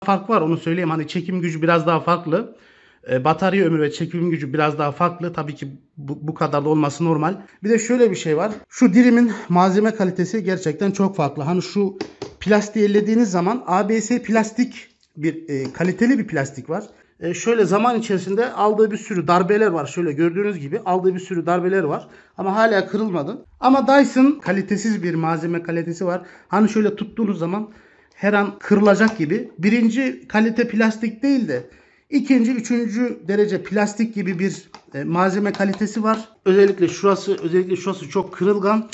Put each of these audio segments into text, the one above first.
fark var, onu söyleyeyim. Hani çekim gücü biraz daha farklı. Batarya ömrü ve çekim gücü biraz daha farklı. Tabii ki bu kadar da olması normal. Bir de şöyle bir şey var. Şu dirimin malzeme kalitesi gerçekten çok farklı. Hani şu plastiği ellediğiniz zaman ABS plastik bir kaliteli bir plastik var. Şöyle zaman içerisinde aldığı bir sürü darbeler var. Şöyle gördüğünüz gibi aldığı bir sürü darbeler var. Ama hala kırılmadı. Ama Dyson kalitesiz bir malzeme kalitesi var. Hani şöyle tuttuğunuz zaman her an kırılacak gibi. Birinci kalite plastik değil de ikinci, üçüncü derece plastik gibi bir malzeme kalitesi var. Özellikle şurası çok kırılgan.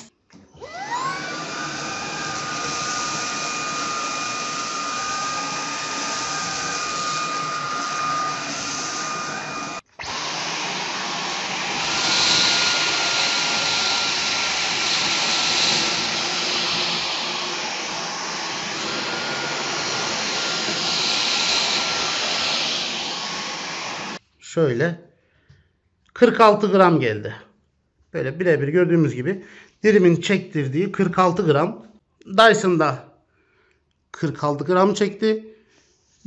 Şöyle 46 gram geldi. Böyle birebir gördüğümüz gibi dirimin çektirdiği 46 gram. Dyson'da 46 gram çekti.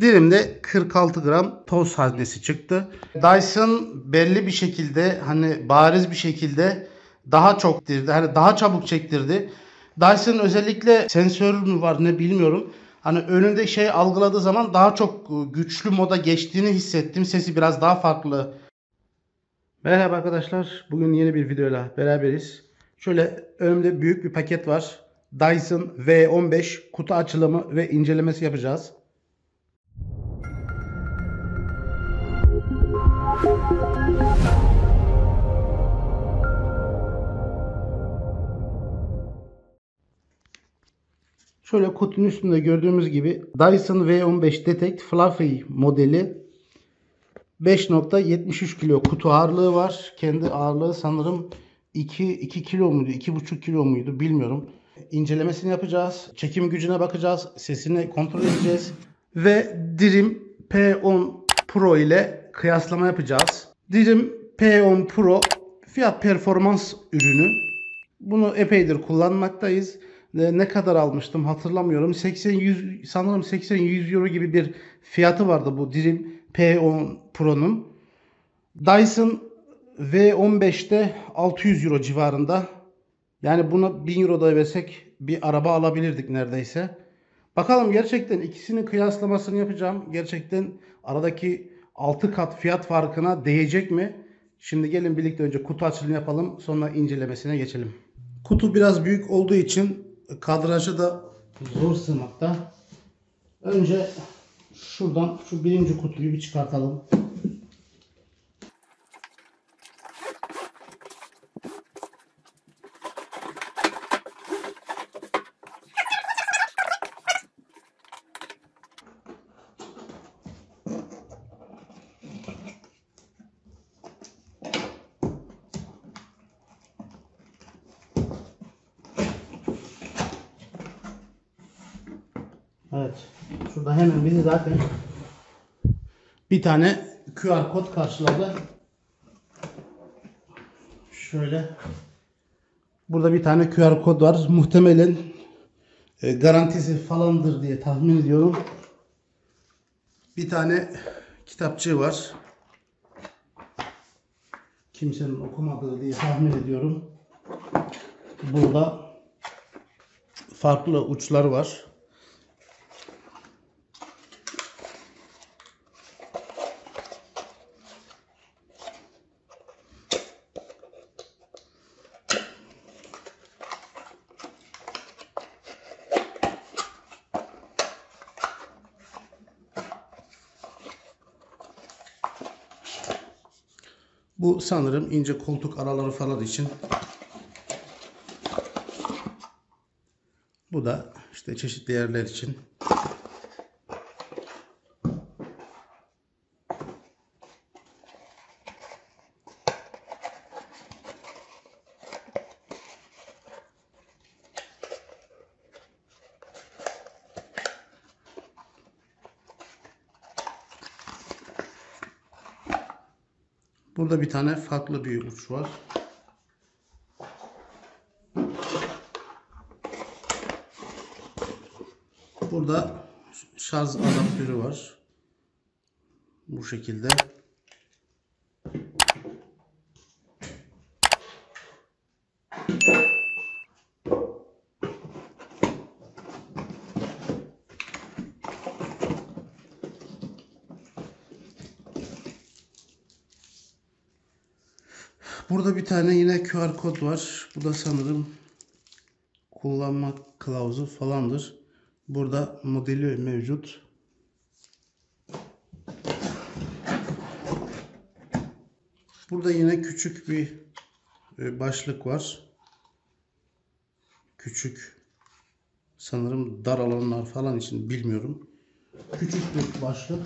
Dilimde 46 gram toz haznesi çıktı. Dyson belli bir şekilde, hani bariz bir şekilde daha çok çektirdi. Hani daha çabuk çektirdi. Dyson özellikle sensör mü var ne bilmiyorum. Hani önünde şey algıladığı zaman daha çok güçlü moda geçtiğini hissettim. Sesi biraz daha farklı. Merhaba arkadaşlar. Bugün yeni bir videoyla beraberiz. Şöyle önümde büyük bir paket var. Dyson V15 kutu açılımı ve incelemesi yapacağız. Şöyle kutunun üstünde gördüğümüz gibi Dyson V15 Detect Fluffy modeli 5.73 kilo kutu ağırlığı var. Kendi ağırlığı sanırım 2 kilo muydu? 2,5 kilo muydu? Bilmiyorum. İncelemesini yapacağız. Çekim gücüne bakacağız. Sesini kontrol edeceğiz. Ve Dirim P10 Pro ile kıyaslama yapacağız. Dirim P10 Pro fiyat performans ürünü. Bunu epeydir kullanmaktayız. Ne kadar almıştım hatırlamıyorum. 80-100 sanırım 80-100 euro gibi bir fiyatı vardı bu Dirim P10 Pro'nun. Dyson V15'te 600 euro civarında. Yani buna 1000 euro da versek bir araba alabilirdik neredeyse. Bakalım, gerçekten ikisinin kıyaslamasını yapacağım. Gerçekten aradaki 6 kat fiyat farkına değecek mi? Şimdi gelin birlikte önce kutu açılımı yapalım. Sonra incelemesine geçelim. Kutu biraz büyük olduğu için kadrajı da zor sığmakta. Önce şuradan şu birinci kutuyu bir çıkartalım. Evet. Şurada hemen bizi zaten bir tane QR kod karşıladı. Şöyle. Burada bir tane QR kod var. Muhtemelen garantisi falandır diye tahmin ediyorum. Bir tane kitapçığı var. Kimsenin okumadığı diye tahmin ediyorum. Burada farklı uçlar var. Bu sanırım ince koltuk araları falan için. Bu da işte çeşitli yerler için. Burada bir tane farklı bir uç var. Burada şarj adaptörü var. Bu şekilde. Burada bir tane yine QR kod var. Bu da sanırım kullanma kılavuzu falandır. Burada modeli mevcut. Burada yine küçük bir başlık var. Küçük. Sanırım dar alanlar falan için, bilmiyorum. Küçük bir başlık.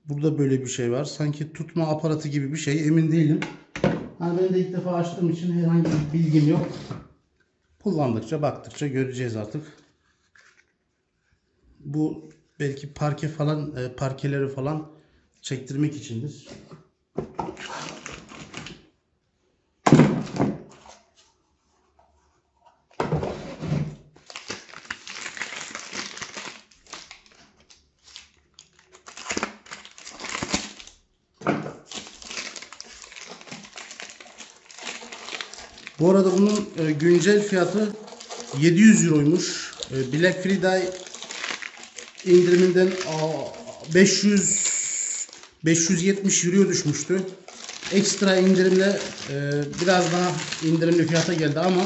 Burada böyle bir şey var. Sanki tutma aparatı gibi bir şey. Emin değilim. Ben de ilk defa açtığım için herhangi bir bilgim yok. Kullandıkça, baktıkça göreceğiz artık. Bu belki parke falan, parkeleri falan çektirmek içindir. Bu arada bunun güncel fiyatı 700 euroymuş. Black Friday indiriminden 570 euroya düşmüştü. Ekstra indirimle biraz daha indirimli fiyata geldi ama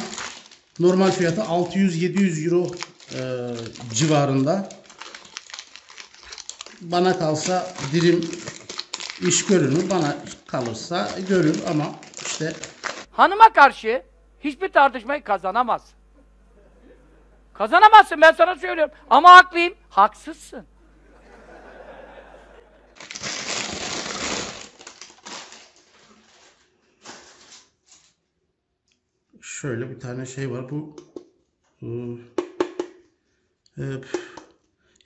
normal fiyatı 600-700 euro civarında. Bana kalsa dirim iş görür mü? Bana kalırsa görür ama işte hanıma karşı hiçbir tartışmayı kazanamazsın. Kazanamazsın, ben sana söylüyorum. Ama haklıyım. Haksızsın. şöyle bir tane şey var. Bu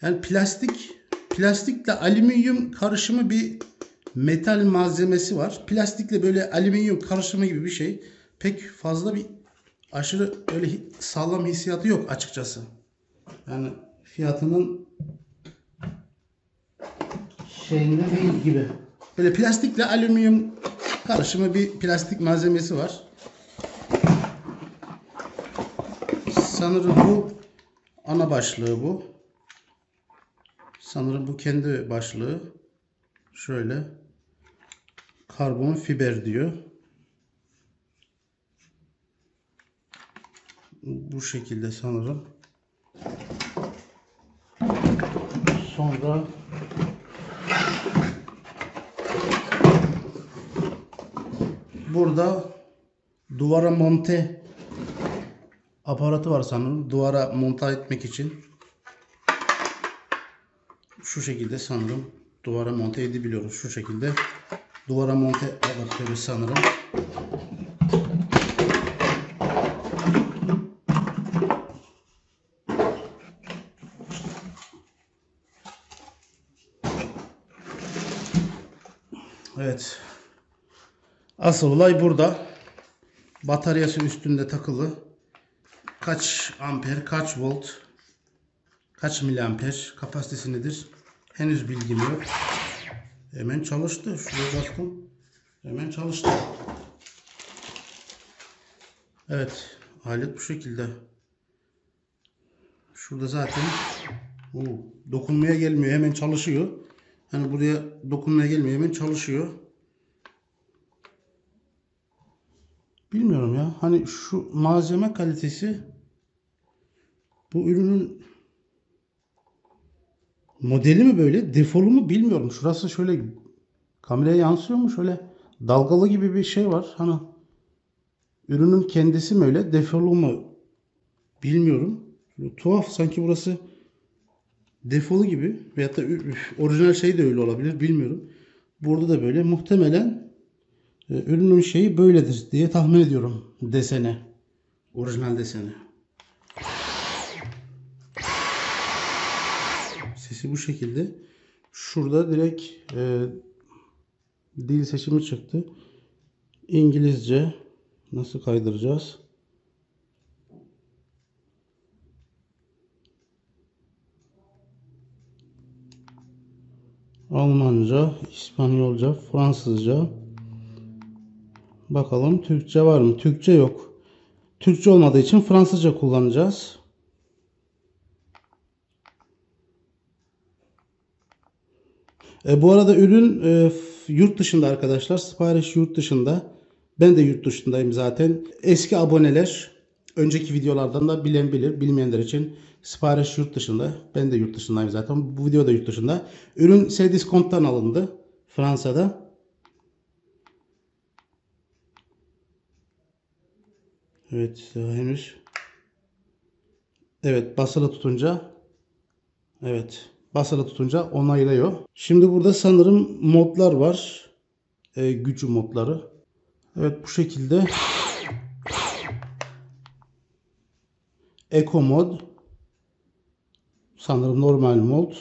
yani plastikle alüminyum karışımı bir metal malzemesi var. Plastikle böyle alüminyum karışımı gibi bir şey. Pek fazla bir aşırı öyle sağlam hissiyatı yok açıkçası. Yani fiyatının şeyinde değil gibi. Böyle plastikle alüminyum karışımı bir plastik malzemesi var. Sanırım bu ana başlığı bu. Sanırım bu kendi başlığı. Şöyle karbon fiber diyor. Bu şekilde sanırım. Sonra burada duvara monte aparatı var sanırım. Duvara monte etmek için. Şu şekilde sanırım duvara monte edebiliyoruz. Şu şekilde duvara monte adaptörü sanırım. Evet. Asıl olay burada. Bataryası üstünde takılı. Kaç amper, kaç volt, kaç miliamper kapasitesi nedir? Henüz bilgim yok. Hemen çalıştı. Şuraya bastım. Hemen çalıştı. Evet. Alet bu şekilde. Şurada zaten dokunmaya gelmiyor. Hemen çalışıyor. Hani buraya dokunmaya gelmiyor. Hemen çalışıyor. Bilmiyorum ya. Hani şu malzeme kalitesi, bu ürünün modeli mi böyle, defolu mu bilmiyorum. Şurası şöyle kameraya yansıyor mu? Şöyle dalgalı gibi bir şey var. Hani ürünün kendisi mi öyle, defolu mu bilmiyorum. Böyle tuhaf, sanki burası defolu gibi. Veyahut da orijinal şey de öyle olabilir, bilmiyorum. Burada da böyle. Muhtemelen ürünün şeyi böyledir diye tahmin ediyorum. Deseni. Orijinal deseni. Sesi bu şekilde. Şurada direkt Dil seçimi çıktı. İngilizce nasıl kaydıracağız? Almanca, İspanyolca, Fransızca. Bakalım Türkçe var mı? Türkçe yok. Türkçe olmadığı için Fransızca kullanacağız. Bu arada ürün yurt dışında arkadaşlar. Sipariş yurt dışında. Ben de yurt dışındayım zaten. Eski aboneler önceki videolardan da bilen bilir. Bilmeyenler için sipariş yurt dışında. Ben de yurt dışındayım zaten. Bu video da yurt dışında. Ürün Cdiscount'tan alındı. Fransa'da. Evet henüz. Evet basılı tutunca. Evet. Basılı tutunca onaylıyor. Şimdi burada sanırım modlar var. Gücü modları. Evet bu şekilde. Eco mod. Sanırım normal mod.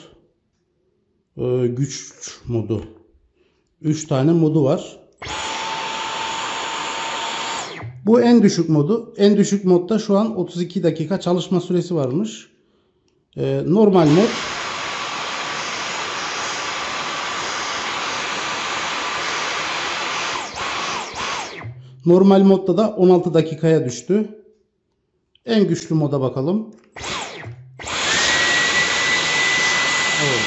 Güç modu. 3 tane modu var. Bu en düşük modu. En düşük modda şu an 32 dakika çalışma süresi varmış. Normal mod. Normal modda da 16 dakikaya düştü. En güçlü moda bakalım. Evet.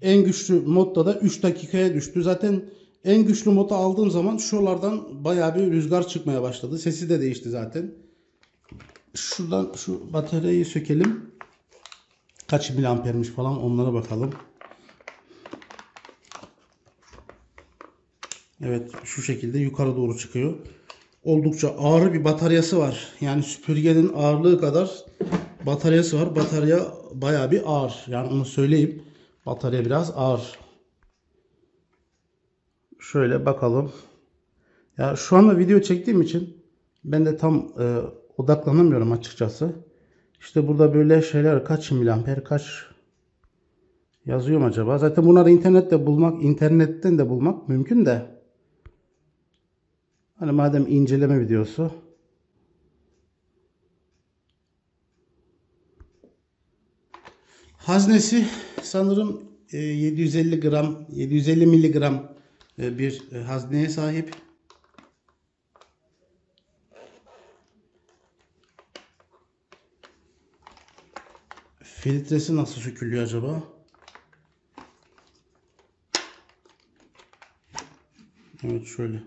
En güçlü modda da 3 dakikaya düştü. Zaten en güçlü modu aldığım zaman şuralardan bayağı bir rüzgar çıkmaya başladı. Sesi de değişti zaten. Şuradan şu bataryayı sökelim. Kaç miliampermiş falan onlara bakalım. Evet şu şekilde yukarı doğru çıkıyor. Oldukça ağır bir bataryası var. Yani süpürgenin ağırlığı kadar bataryası var. Batarya bayağı bir ağır. Yani onu söyleyeyim. Batarya biraz ağır. Şöyle bakalım. Ya şu anda video çektiğim için ben de tam odaklanamıyorum açıkçası. İşte burada böyle şeyler kaç miliamper kaç yazıyor mu acaba? Zaten bunları internetten de bulmak mümkün de. Hani madem inceleme videosu. Haznesi sanırım 750 gram, 750 miligram bir hazneye sahip. Filtresi nasıl sökülüyor acaba? Evet şöyle.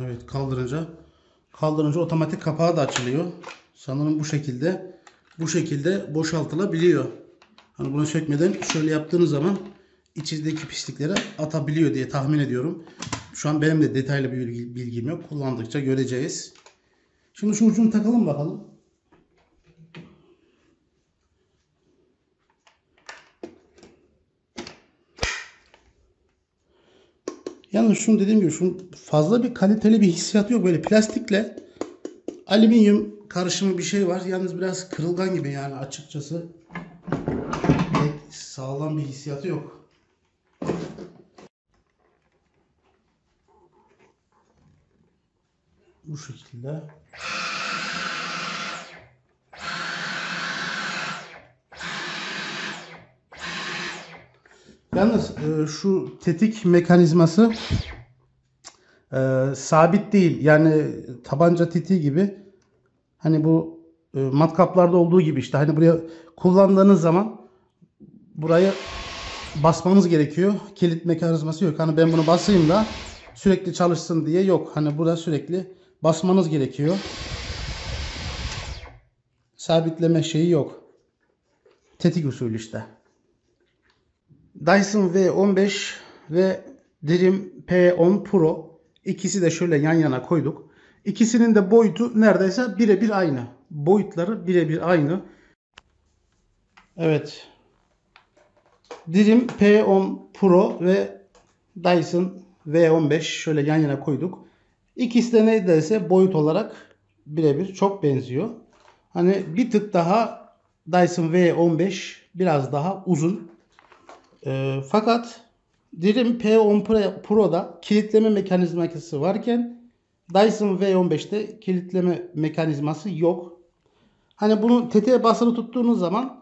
Evet kaldırınca otomatik kapağı da açılıyor. Sanırım bu şekilde boşaltılabiliyor. Hani bunu sökmeden şöyle yaptığınız zaman içindeki pislikleri atabiliyor diye tahmin ediyorum. Şu an benim de detaylı bir bilgim yok. Kullandıkça göreceğiz. Şimdi şu ucunu takalım bakalım. Yalnız şunu dediğim gibi şunun fazla bir kaliteli bir hissiyatı yok. Böyle plastikle alüminyum karışımı bir şey var. Yalnız biraz kırılgan gibi yani açıkçası. Pek sağlam bir hissiyatı yok. Bu şekilde. Yalnız şu tetik mekanizması sabit değil. Yani tabanca tetiği gibi hani bu matkaplarda olduğu gibi işte hani buraya kullandığınız zaman burayı basmanız gerekiyor. Kilit mekanizması yok. Hani ben bunu basayım da sürekli çalışsın diye yok. Hani burada sürekli basmanız gerekiyor. Sabitleme şeyi yok. Tetik usulü işte. Dyson V15 ve Dream P10 Pro ikisi de şöyle yan yana koyduk. İkisinin de boyutu neredeyse birebir aynı. Boyutları birebir aynı. Evet. Dream P10 Pro ve Dyson V15 şöyle yan yana koyduk. İkisi de neredeyse boyut olarak birebir çok benziyor. Hani bir tık daha Dyson V15 biraz daha uzun. Fakat Dream P10 Pro'da kilitleme mekanizması varken Dyson V15'te kilitleme mekanizması yok. Hani bunu tetiğe basılı tuttuğunuz zaman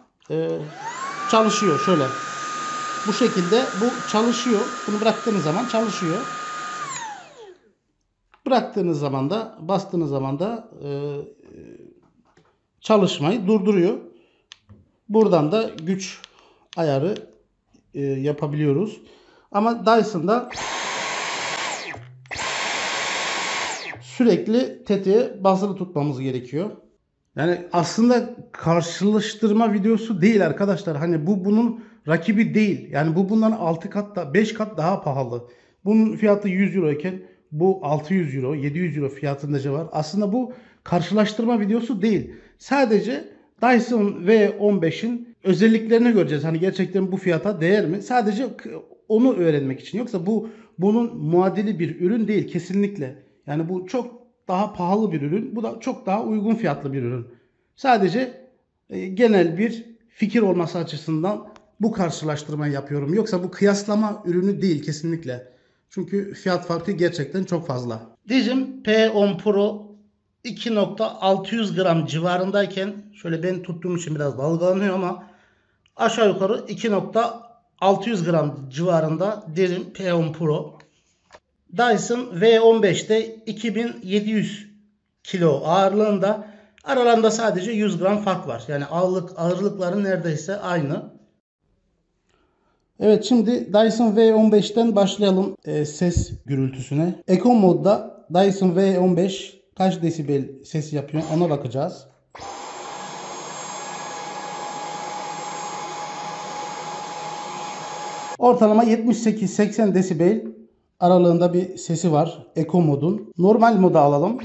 çalışıyor şöyle. Bu şekilde bu çalışıyor. Bunu bıraktığınız zaman çalışıyor. Bıraktığınız zaman da bastığınız zaman da çalışmayı durduruyor. Buradan da güç ayarı yapabiliyoruz. Ama Dyson'da sürekli tetiğe basılı tutmamız gerekiyor. Yani aslında karşılaştırma videosu değil arkadaşlar. Hani bu bunun rakibi değil. Yani bu bundan 6 kat da 5 kat daha pahalı. Bunun fiyatı 100 euro iken bu 600 euro, 700 euro fiyatında var. Aslında bu karşılaştırma videosu değil. Sadece Dyson V15'in özelliklerini göreceğiz. Hani gerçekten bu fiyata değer mi? Sadece onu öğrenmek için. Yoksa bunun muadili bir ürün değil kesinlikle. Yani bu çok daha pahalı bir ürün. Bu da çok daha uygun fiyatlı bir ürün. Sadece genel bir fikir olması açısından bu karşılaştırmayı yapıyorum. Yoksa bu kıyaslama ürünü değil kesinlikle. Çünkü fiyat farkı gerçekten çok fazla. Dizim P10 Pro 2.600 gram civarındayken şöyle ben tuttuğum için biraz dalgalanıyor ama aşağı yukarı 2.600 gram civarında derin P10 Pro. Dyson V15'te 2700 kilo ağırlığında, aralarında sadece 100 gram fark var. Yani ağırlıkları neredeyse aynı. Evet, şimdi Dyson V15'ten başlayalım ses gürültüsüne. Eco modda Dyson V15 kaç desibel ses yapıyor ona bakacağız. Ortalama 78-80 desibel aralığında bir sesi var Eco modun. Normal moda alalım.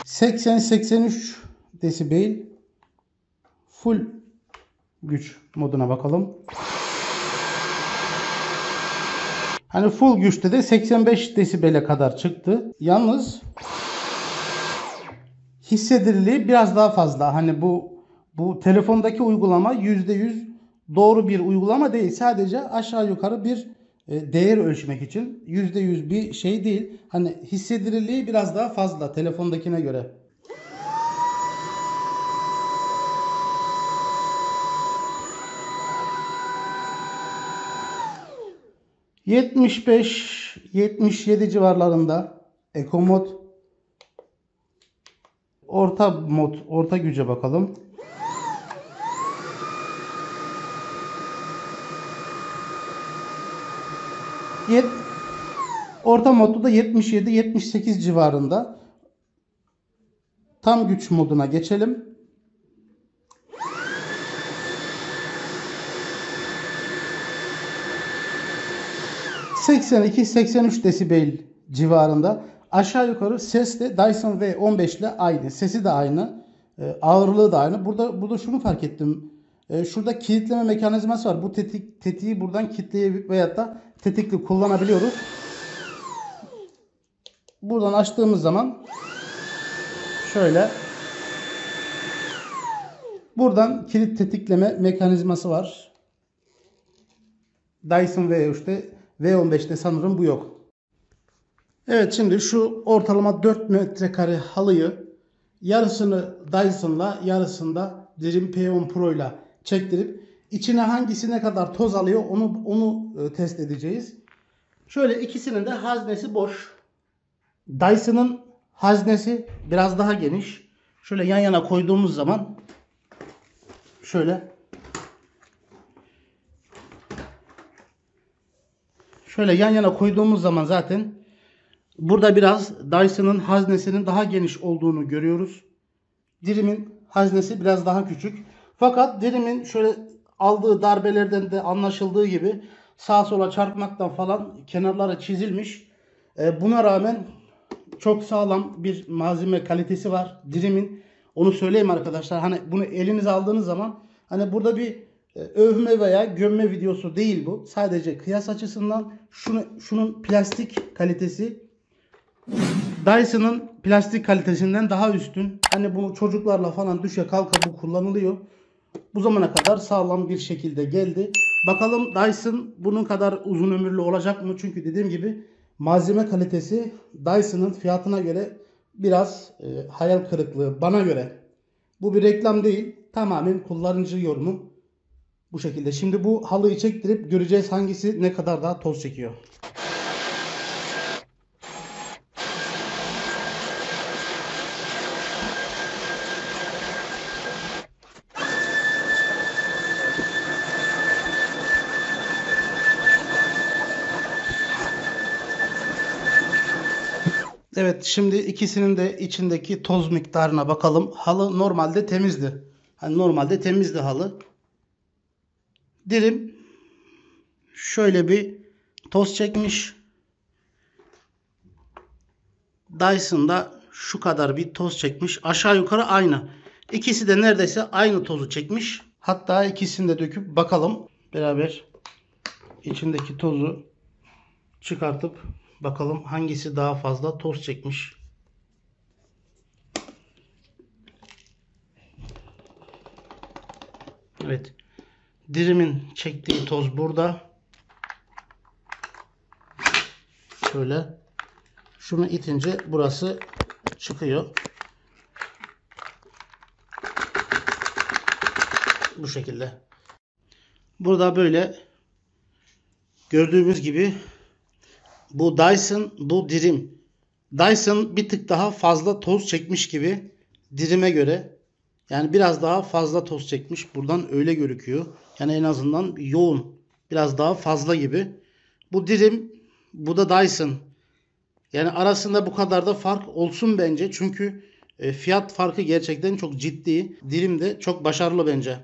80-83 desibel full güç moduna bakalım. Hani full güçte de 85 desibele kadar çıktı. Yalnız hissedilirliği biraz daha fazla. Hani bu telefondaki uygulama %100 doğru bir uygulama değil. Sadece aşağı yukarı bir değer ölçmek için. %100 bir şey değil. Hani hissedilirliği biraz daha fazla telefondakine göre. ...75-77 civarlarında Eco mod. Orta mod, orta güce bakalım. Orta modda da 77-78 civarında. Tam güç moduna geçelim. ...82-83 desibel civarında. Aşağı yukarı ses de Dyson V15 ile aynı. Sesi de aynı. Ağırlığı da aynı. Burada şunu fark ettim. Şurada kilitleme mekanizması var. Bu tetiği buradan kilitleyip veyahut da tetikli kullanabiliyoruz. Buradan açtığımız zaman şöyle buradan kilit tetikleme mekanizması var. Dyson V15'te sanırım bu yok. Evet, şimdi şu ortalama 4 metrekare halıyı yarısını Dyson'la yarısında Dream P10 Pro ile çektirip içine hangisi ne kadar toz alıyor onu test edeceğiz. Şöyle ikisinin de haznesi boş. Dyson'ın haznesi biraz daha geniş. Şöyle yan yana koyduğumuz zaman şöyle yan yana koyduğumuz zaman zaten burada biraz Dyson'ın haznesinin daha geniş olduğunu görüyoruz. Dream'in haznesi biraz daha küçük. Fakat Dream'in şöyle aldığı darbelerden de anlaşıldığı gibi sağa sola çarpmaktan falan kenarları çizilmiş. Buna rağmen çok sağlam bir malzeme kalitesi var Dream'in. Onu söyleyeyim arkadaşlar. Hani bunu elinize aldığınız zaman hani burada bir övme veya gömme videosu değil bu. Sadece kıyas açısından şunun plastik kalitesi Dyson'ın plastik kalitesinden daha üstün. Hani bunu çocuklarla falan düşe kalka bu kullanılıyor. Bu zamana kadar sağlam bir şekilde geldi. Bakalım Dyson bunun kadar uzun ömürlü olacak mı? Çünkü dediğim gibi malzeme kalitesi Dyson'ın fiyatına göre biraz hayal kırıklığı bana göre. Bu bir reklam değil. Tamamen kullanıcı yorumu bu şekilde. Şimdi bu halıyı çektirip göreceğiz hangisi ne kadar daha toz çekiyor. Evet, şimdi ikisinin de içindeki toz miktarına bakalım. Halı normalde temizdi. Hani normalde temizdi halı. Dirim şöyle bir toz çekmiş. Dyson'da şu kadar bir toz çekmiş. Aşağı yukarı aynı. İkisi de neredeyse aynı tozu çekmiş. Hatta ikisini de döküp bakalım. Beraber içindeki tozu çıkartıp bakalım hangisi daha fazla toz çekmiş. Evet. Dirimin çektiği toz burada. Şöyle. Şunu itince burası çıkıyor. Bu şekilde. Burada böyle gördüğümüz gibi bu Dyson, bu dirim. Dyson bir tık daha fazla toz çekmiş gibi dirime göre. Yani biraz daha fazla toz çekmiş. Buradan öyle gözüküyor. Yani en azından yoğun. Biraz daha fazla gibi. Bu dirim, bu da Dyson. Yani arasında bu kadar da fark olsun bence. Çünkü fiyat farkı gerçekten çok ciddi. Dirim de çok başarılı bence.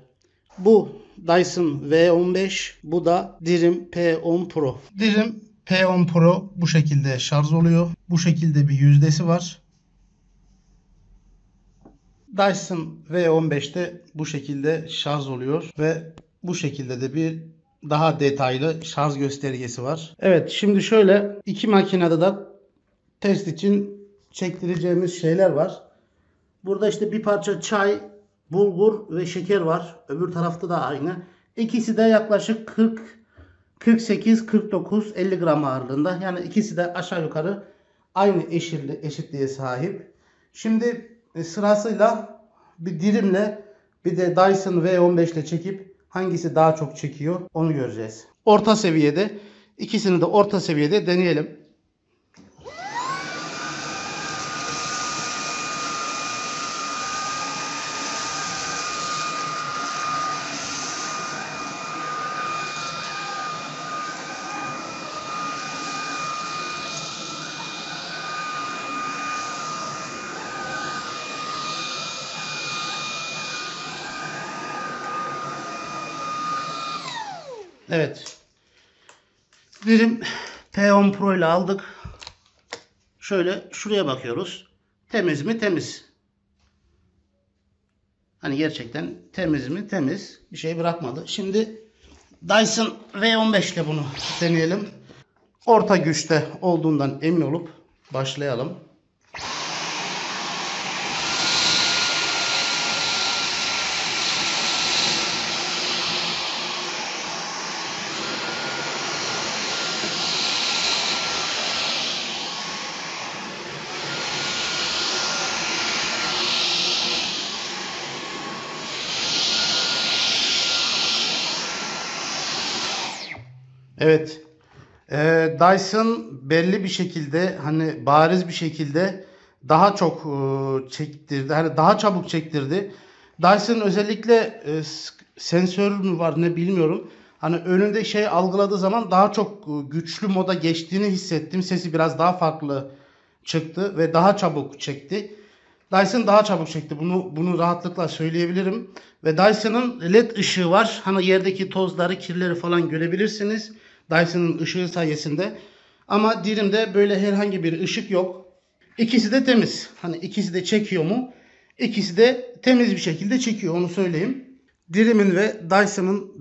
Bu Dyson V15. Bu da Dirim P10 Pro. Dirim P10 Pro bu şekilde şarj oluyor. Bu şekilde bir yüzdesi var. Dyson V15'te bu şekilde şarj oluyor ve bu şekilde de bir daha detaylı şarj göstergesi var. Evet, şimdi şöyle iki makinede de test için çektireceğimiz şeyler var. Burada işte bir parça çay, bulgur ve şeker var. Öbür tarafta da aynı. İkisi de yaklaşık 48, 49, 50 gram ağırlığında. Yani ikisi de aşağı yukarı aynı eşitliğe sahip. Şimdi sırasıyla bir dirimle bir de Dyson V15 ile çekip hangisi daha çok çekiyor onu göreceğiz. Orta seviyede, ikisini de orta seviyede deneyelim. Evet. Dirim P10 Pro ile aldık. Şöyle şuraya bakıyoruz. Temiz mi? Temiz. Hani gerçekten temiz mi? Temiz. Bir şey bırakmadı. Şimdi Dyson V15 ile bunu deneyelim. Orta güçte olduğundan emin olup başlayalım. Evet. Dyson belli bir şekilde hani bariz bir şekilde daha çok çektirdi. Hani daha çabuk çektirdi. Dyson özellikle sensör mü var ne bilmiyorum. Hani önünde şey algıladığı zaman daha çok güçlü moda geçtiğini hissettim. Sesi biraz daha farklı çıktı ve daha çabuk çekti. Dyson daha çabuk çekti. Bunu rahatlıkla söyleyebilirim. Ve Dyson'ın LED ışığı var. Hani yerdeki tozları, kirleri falan görebilirsiniz. Dyson'ın ışığı sayesinde. Ama Dirim'de böyle herhangi bir ışık yok. İkisi de temiz. Hani ikisi de çekiyor mu? İkisi de temiz bir şekilde çekiyor. Onu söyleyeyim. Dirim'in ve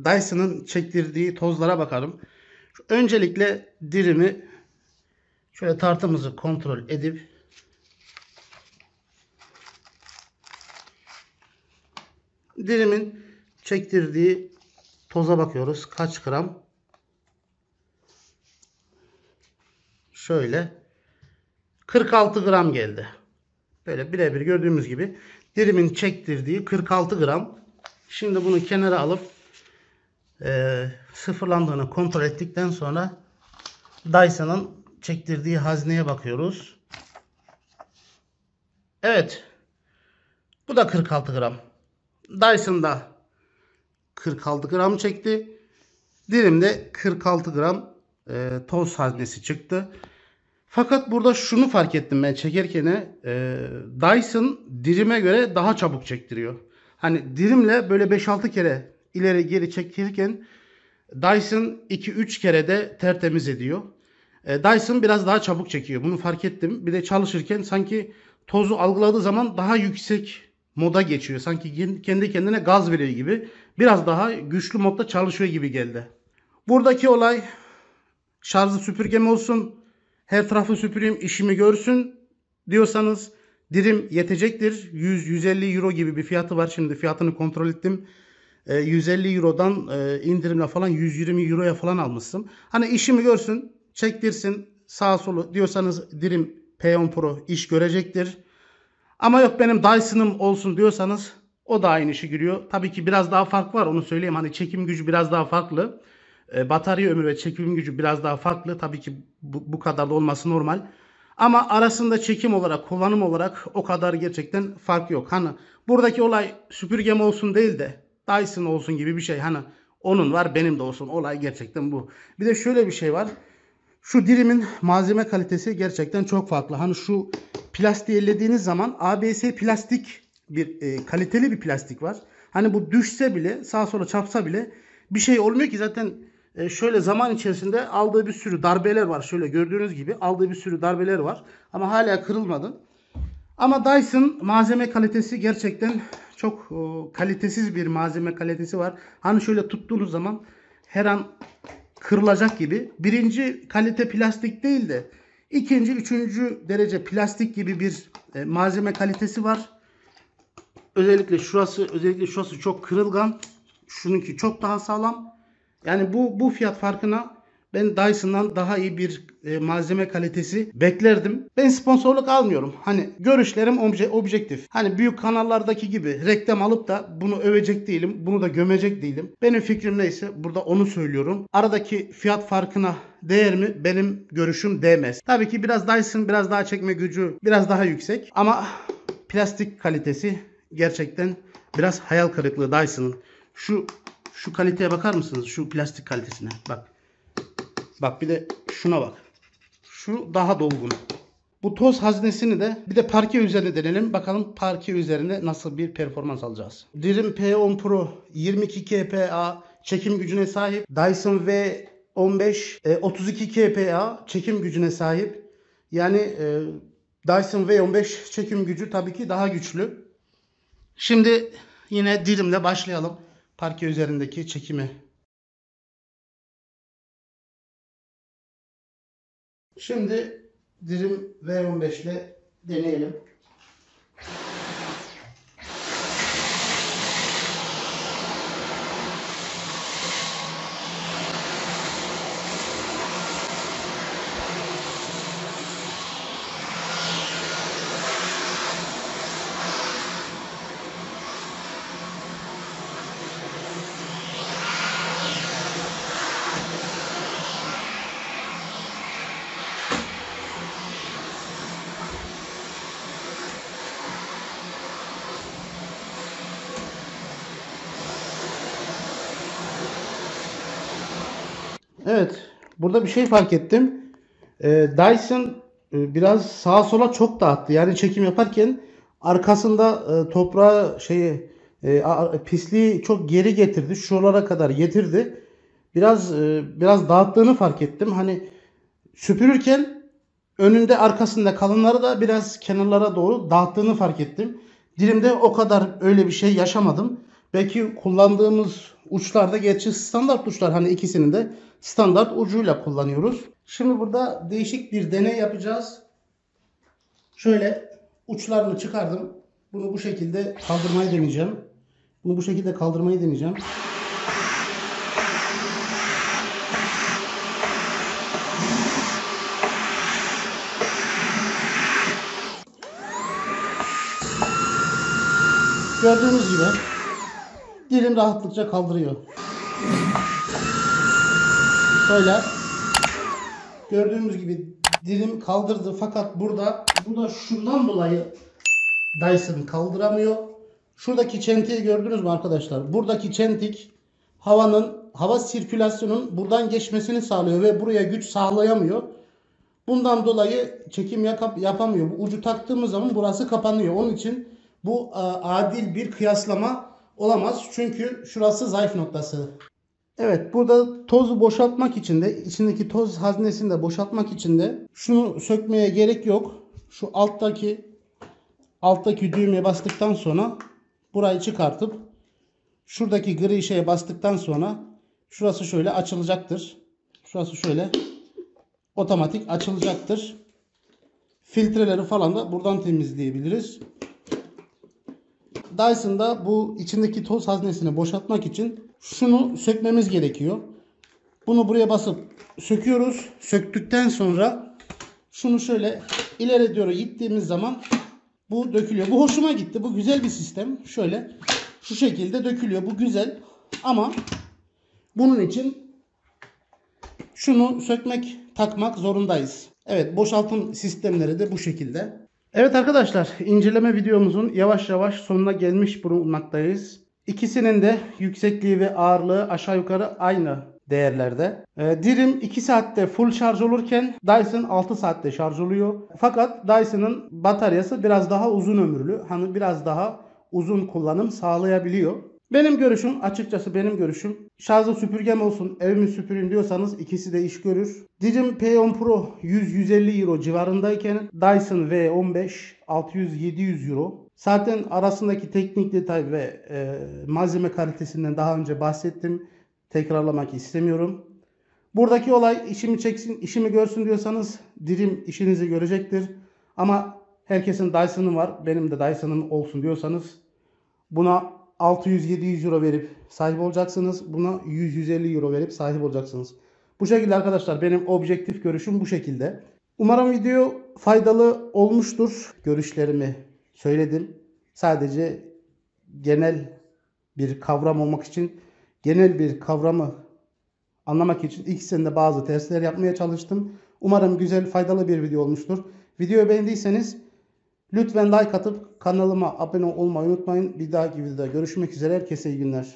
Dyson'ın çektirdiği tozlara bakalım. Öncelikle Dirim'i şöyle tartımızı kontrol edip Dirimin çektirdiği toza bakıyoruz. Kaç gram? Şöyle 46 gram geldi. Böyle birebir gördüğümüz gibi dirimin çektirdiği 46 gram. Şimdi bunu kenara alıp sıfırlandığını kontrol ettikten sonra Dyson'ın çektirdiği hazneye bakıyoruz. Evet. Bu da 46 gram. Dyson'da 46 gram çekti. Dirimde 46 gram toz haznesi çıktı. Fakat burada şunu fark ettim ben çekerken, Dyson dirime göre daha çabuk çektiriyor. Hani dirimle böyle 5-6 kere ileri geri çektirirken Dyson 2-3 kere de tertemiz ediyor. Dyson biraz daha çabuk çekiyor. Bunu fark ettim. Bir de çalışırken sanki tozu algıladığı zaman daha yüksek moda geçiyor. Sanki kendi kendine gaz veriyor gibi. Biraz daha güçlü modda çalışıyor gibi geldi. Buradaki olay şarjlı süpürgem olsun, her tarafı süpüreyim, işimi görsün diyorsanız dirim yetecektir. 100-150 euro gibi bir fiyatı var. Şimdi fiyatını kontrol ettim. 150 eurodan indirimle falan 120 euroya falan almışsın. Hani işimi görsün, çektirsin, sağa solu diyorsanız dirim P10 Pro iş görecektir. Ama yok benim Dyson'ım olsun diyorsanız o da aynı işi görüyor. Tabii ki biraz daha fark var, onu söyleyeyim. Hani çekim gücü biraz daha farklı. Batarya ömrü ve çekim gücü biraz daha farklı. Tabii ki bu kadar da olması normal. Ama arasında çekim olarak, kullanım olarak o kadar gerçekten fark yok. Hani buradaki olay süpürgem olsun değil de Dyson olsun gibi bir şey. Hani onun var, benim de olsun. Olay gerçekten bu. Bir de şöyle bir şey var. Şu dirimin malzeme kalitesi gerçekten çok farklı. Hani şu plastiği ellediğiniz zaman ABS plastik bir kaliteli bir plastik var. Hani bu düşse bile, sağa sola çarpsa bile bir şey olmuyor ki. Zaten şöyle zaman içerisinde aldığı bir sürü darbeler var. Şöyle gördüğünüz gibi aldığı bir sürü darbeler var. Ama hala kırılmadı. Ama Dyson malzeme kalitesi gerçekten çok kalitesiz bir malzeme kalitesi var. Hani şöyle tuttuğunuz zaman her an kırılacak gibi. Birinci kalite plastik değil de ikinci, üçüncü derece plastik gibi bir malzeme kalitesi var. Özellikle şurası çok kırılgan. Şununki çok daha sağlam. Yani bu fiyat farkına ben Dyson'dan daha iyi bir malzeme kalitesi beklerdim. Ben sponsorluk almıyorum. Hani görüşlerim objektif. Hani büyük kanallardaki gibi reklam alıp da bunu övecek değilim. Bunu da gömecek değilim. Benim fikrim neyse burada onu söylüyorum. Aradaki fiyat farkına değer mi? Benim görüşüm değmez. Tabii ki biraz Dyson biraz daha çekme gücü biraz daha yüksek. Ama plastik kalitesi gerçekten biraz hayal kırıklığı Dyson'ın. Şu kaliteye bakar mısınız? Şu plastik kalitesine. Bak. Bak bir de şuna bak. Şu daha dolgun. Bu toz haznesini de bir de parke üzerine deneyelim. Bakalım parke üzerinde nasıl bir performans alacağız. Dirim P10 Pro 22 kPa çekim gücüne sahip. Dyson V15 32 kPa çekim gücüne sahip. Yani Dyson V15 çekim gücü tabii ki daha güçlü. Şimdi yine dirimle başlayalım. Parke üzerindeki çekimi. Şimdi dirim V15 ile deneyelim. Evet, burada bir şey fark ettim. Dyson biraz sağa sola çok dağıttı. Yani çekim yaparken arkasında toprağı pisliği çok geri getirdi. Şuralara kadar getirdi. Biraz dağıttığını fark ettim. Hani süpürürken önünde arkasında kalınları da biraz kenarlara doğru dağıttığını fark ettim. Dilimde o kadar öyle bir şey yaşamadım. Belki kullandığımız uçlarda gerçi standart uçlar, hani ikisini de standart ucuyla kullanıyoruz. Şimdi burada değişik bir deney yapacağız. Şöyle uçlarını çıkardım. Bunu bu şekilde kaldırmayı deneyeceğim. Bunu bu şekilde kaldırmayı deneyeceğim. Gördüğünüz gibi dilim rahatlıkça kaldırıyor. Şöyle gördüğümüz gibi dilim kaldırdı, fakat burada şundan dolayı Dyson kaldıramıyor. Şuradaki çentiği gördünüz mü arkadaşlar? Buradaki çentik hava sirkülasyonunun buradan geçmesini sağlıyor ve buraya güç sağlayamıyor. Bundan dolayı çekim yapamıyor. Bu ucu taktığımız zaman burası kapanıyor. Onun için bu adil bir kıyaslama olamaz. Çünkü şurası zayıf noktası. Evet, burada tozu boşaltmak için de, içindeki toz haznesini de boşaltmak için de şunu sökmeye gerek yok. Şu alttaki düğmeye bastıktan sonra burayı çıkartıp şuradaki gri şeye bastıktan sonra şurası şöyle açılacaktır. Şurası şöyle otomatik açılacaktır. Filtreleri falan da buradan temizleyebiliriz. Dyson'da bu içindeki toz haznesini boşaltmak için şunu sökmemiz gerekiyor. Bunu buraya basıp söküyoruz. Söktükten sonra şunu şöyle ileri doğru gittiğimiz zaman bu dökülüyor. Bu hoşuma gitti. Bu güzel bir sistem. Şöyle şu şekilde dökülüyor. Bu güzel. Ama bunun için şunu takmak zorundayız. Evet, boşaltım sistemleri de bu şekilde. Evet arkadaşlar, inceleme videomuzun yavaş yavaş sonuna gelmiş bulunmaktayız. İkisinin de yüksekliği ve ağırlığı aşağı yukarı aynı değerlerde. Dirim 2 saatte full şarj olurken Dyson 6 saatte şarj oluyor. Fakat Dyson'ın bataryası biraz daha uzun ömürlü. Hani biraz daha uzun kullanım sağlayabiliyor. Açıkçası benim görüşüm, şarjlı süpürgem olsun, evimi süpüreyim diyorsanız ikisi de iş görür. Dirim P10 Pro 100-150 euro civarındayken Dyson V15 600-700 euro. Zaten arasındaki teknik detay ve malzeme kalitesinden daha önce bahsettim. Tekrarlamak istemiyorum. Buradaki olay işimi çeksin, işimi görsün diyorsanız dirim işinizi görecektir. Ama herkesin Dyson'ı var, benim de Dyson'ım olsun diyorsanız buna 600-700 euro verip sahip olacaksınız. Buna 100-150 euro verip sahip olacaksınız. Bu şekilde arkadaşlar, benim objektif görüşüm bu şekilde. Umarım video faydalı olmuştur. Görüşlerimi söyledim. Sadece genel bir kavram olmak için, genel bir kavramı anlamak için ikisinde bazı testler yapmaya çalıştım. Umarım güzel, faydalı bir video olmuştur. Videoyu beğendiyseniz lütfen like atıp kanalıma abone olmayı unutmayın. Bir dahaki videoda görüşmek üzere. Herkese iyi günler.